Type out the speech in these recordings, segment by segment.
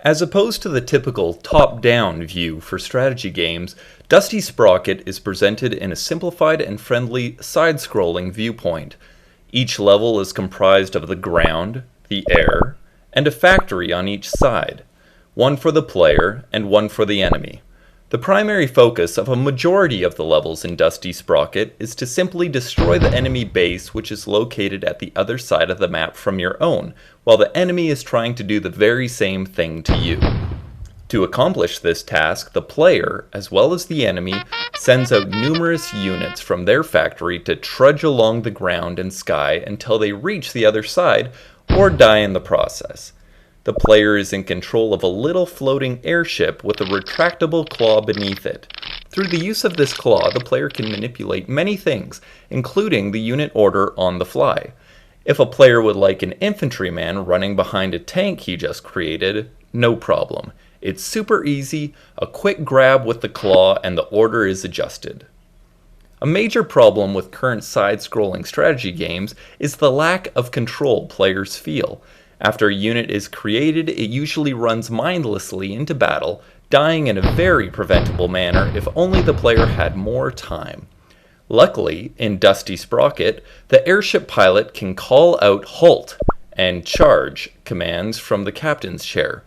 As opposed to the typical top-down view for strategy games, Dusty Sprocket is presented in a simplified and friendly side-scrolling viewpoint. Each level is comprised of the ground, the air, and a factory on each side, one for the player and one for the enemy. The primary focus of a majority of the levels in Dusty Sprocket is to simply destroy the enemy base, which is located at the other side of the map from your own, while the enemy is trying to do the very same thing to you. To accomplish this task, the player, as well as the enemy, sends out numerous units from their factory to trudge along the ground and sky until they reach the other side, or die in the process. The player is in control of a little floating airship with a retractable claw beneath it. Through the use of this claw, the player can manipulate many things, including the unit order on the fly. If a player would like an infantryman running behind a tank he just created, no problem. It's super easy, a quick grab with the claw, and the order is adjusted. A major problem with current side-scrolling strategy games is the lack of control players feel. After a unit is created, it usually runs mindlessly into battle, dying in a very preventable manner if only the player had more time. Luckily, in Dusty Sprocket, the airship pilot can call out "halt" and "charge" commands from the captain's chair.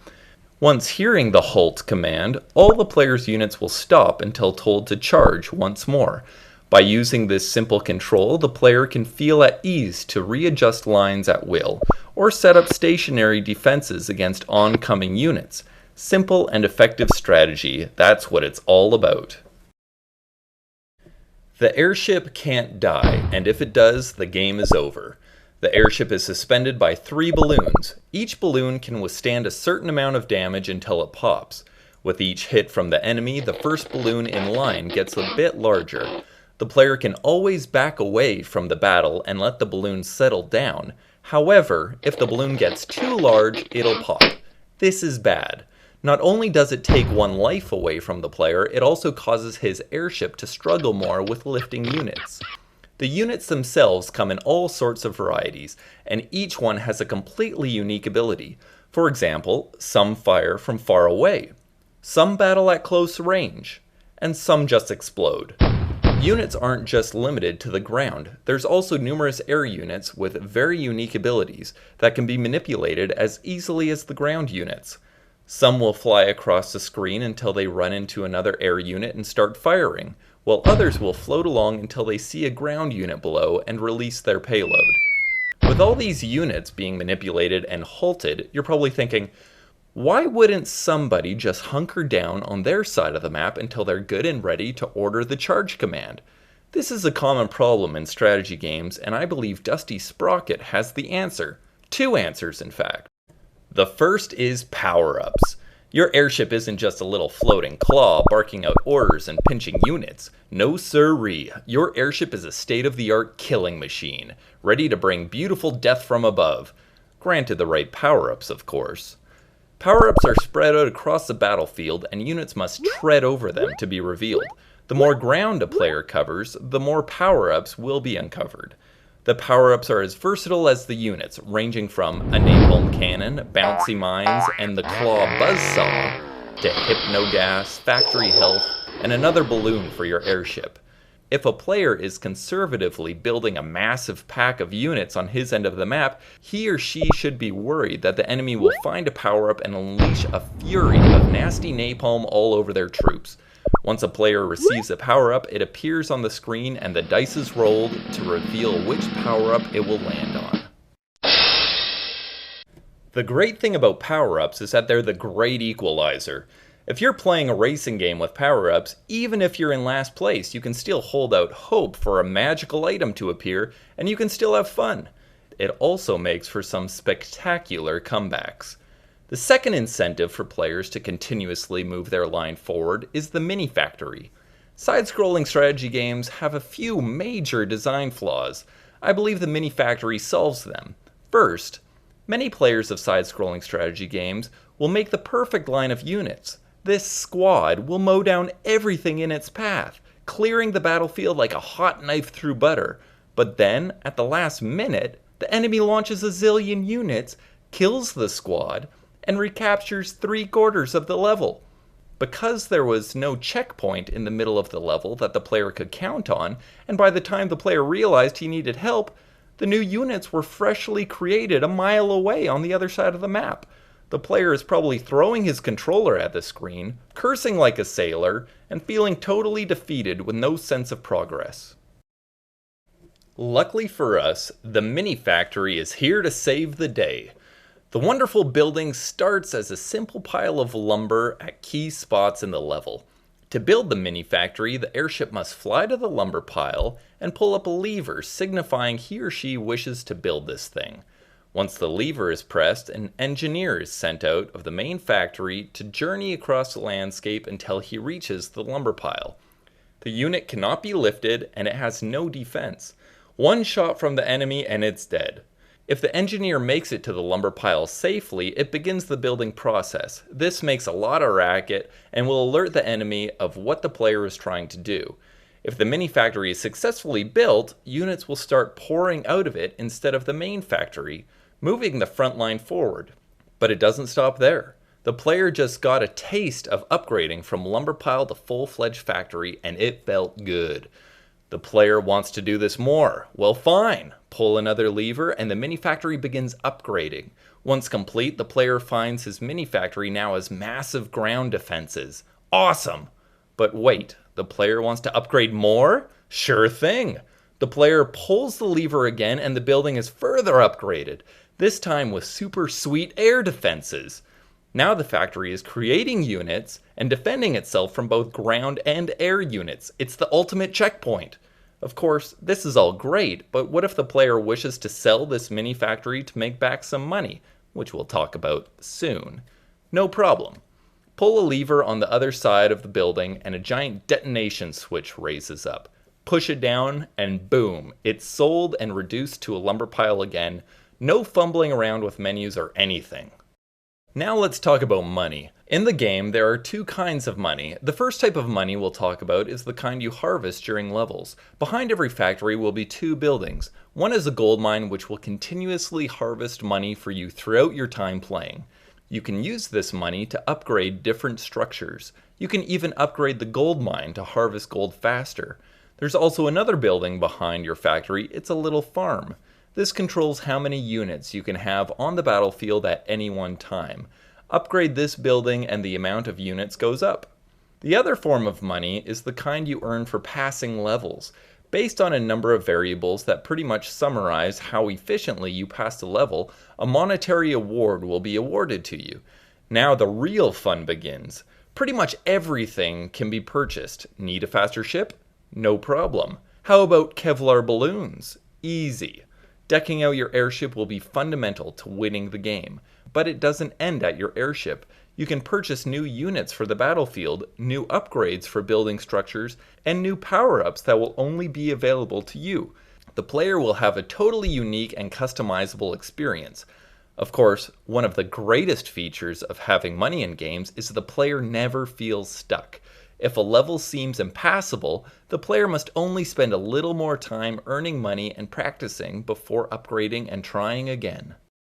Once hearing the "halt" command, all the player's units will stop until told to charge once more. By using this simple control, the player can feel at ease to readjust lines at will, or set up stationary defenses against oncoming units. Simple and effective strategy, that's what it's all about. The airship can't die, and if it does, the game is over. The airship is suspended by 3 balloons. Each balloon can withstand a certain amount of damage until it pops. With each hit from the enemy, the first balloon in line gets a bit larger. The player can always back away from the battle and let the balloon settle down. However, if the balloon gets too large, it'll pop. This is bad. Not only does it take 1 life away from the player, it also causes his airship to struggle more with lifting units. The units themselves come in all sorts of varieties, and each one has a completely unique ability. For example, some fire from far away, some battle at close range, and some just explode. Units aren't just limited to the ground. There's also numerous air units with very unique abilities that can be manipulated as easily as the ground units. Some will fly across the screen until they run into another air unit and start firing, while others will float along until they see a ground unit below and release their payload. With all these units being manipulated and halted, you're probably thinking, why wouldn't somebody just hunker down on their side of the map until they're good and ready to order the charge command? This is a common problem in strategy games, and I believe Dusty Sprocket has the answer. 2 answers, in fact. The first is Powerups. Your airship isn't just a little floating claw barking out orders and pinching units. No sirree, your airship is a state-of-the-art killing machine, ready to bring beautiful death from above. Granted the right power-ups, of course. Power-ups are spread out across the battlefield, and units must tread over them to be revealed. The more ground a player covers, the more power-ups will be uncovered. The power-ups are as versatile as the units, ranging from a napalm cannon, bouncy mines, and the claw buzzsaw, to hypnogas, factory health, and another balloon for your airship. If a player is conservatively building a massive pack of units on his end of the map, he or she should be worried that the enemy will find a power-up and unleash a fury of nasty napalm all over their troops. Once a player receives a power-up, it appears on the screen and the dice is rolled to reveal which power-up it will land on. The great thing about power-ups is that they're the great equalizer. If you're playing a racing game with power-ups, even if you're in last place, you can still hold out hope for a magical item to appear, and you can still have fun. It also makes for some spectacular comebacks. The second incentive for players to continuously move their line forward is the mini factory. Side-scrolling strategy games have a few major design flaws. I believe the mini factory solves them. First, many players of side-scrolling strategy games will make the perfect line of units. This squad will mow down everything in its path, clearing the battlefield like a hot knife through butter. But then, at the last minute, the enemy launches a zillion units, kills the squad, and recaptures 3/4 of the level. Because there was no checkpoint in the middle of the level that the player could count on, and by the time the player realized he needed help, the new units were freshly created a mile away on the other side of the map. The player is probably throwing his controller at the screen, cursing like a sailor, and feeling totally defeated with no sense of progress. Luckily for us, the mini factory is here to save the day. The wonderful building starts as a simple pile of lumber at key spots in the level. To build the mini factory, the airship must fly to the lumber pile and pull up a lever signifying he or she wishes to build this thing. Once the lever is pressed, an engineer is sent out of the main factory to journey across the landscape until he reaches the lumber pile. The unit cannot be lifted and it has no defense. One shot from the enemy and it's dead. If the engineer makes it to the lumber pile safely, it begins the building process. This makes a lot of racket and will alert the enemy of what the player is trying to do. If the mini factory is successfully built, units will start pouring out of it instead of the main factory, moving the front line forward. But it doesn't stop there. The player just got a taste of upgrading from lumber pile to full-fledged factory and it felt good. The player wants to do this more. Well, fine. Pull another lever and the mini factory begins upgrading. Once complete, the player finds his mini factory now has massive ground defenses. Awesome! But wait, the player wants to upgrade more? Sure thing! The player pulls the lever again and the building is further upgraded, this time with super sweet air defenses. Now the factory is creating units and defending itself from both ground and air units. It's the ultimate checkpoint. Of course, this is all great, but what if the player wishes to sell this mini factory to make back some money, which we'll talk about soon? No problem. Pull a lever on the other side of the building and a giant detonation switch raises up. Push it down and boom, it's sold and reduced to a lumber pile again. No fumbling around with menus or anything. Now let's talk about money. In the game, there are two kinds of money. The first type of money we'll talk about is the kind you harvest during levels. Behind every factory will be two buildings. One is a gold mine which will continuously harvest money for you throughout your time playing. You can use this money to upgrade different structures. You can even upgrade the gold mine to harvest gold faster. There's also another building behind your factory. It's a little farm. This controls how many units you can have on the battlefield at any one time. Upgrade this building and the amount of units goes up. The other form of money is the kind you earn for passing levels, based on a number of variables that pretty much summarize how efficiently you passed a level. A monetary award will be awarded to you. Now the real fun begins. Pretty much everything can be purchased. Need a faster ship? No problem. How about Kevlar balloons? Easy. Decking out your airship will be fundamental to winning the game. But it doesn't end at your airship. You can purchase new units for the battlefield, new upgrades for building structures, and new power-ups that will only be available to you. The player will have a totally unique and customizable experience. Of course, one of the greatest features of having money in games is the player never feels stuck. If a level seems impassable, the player must only spend a little more time earning money and practicing before upgrading and trying again.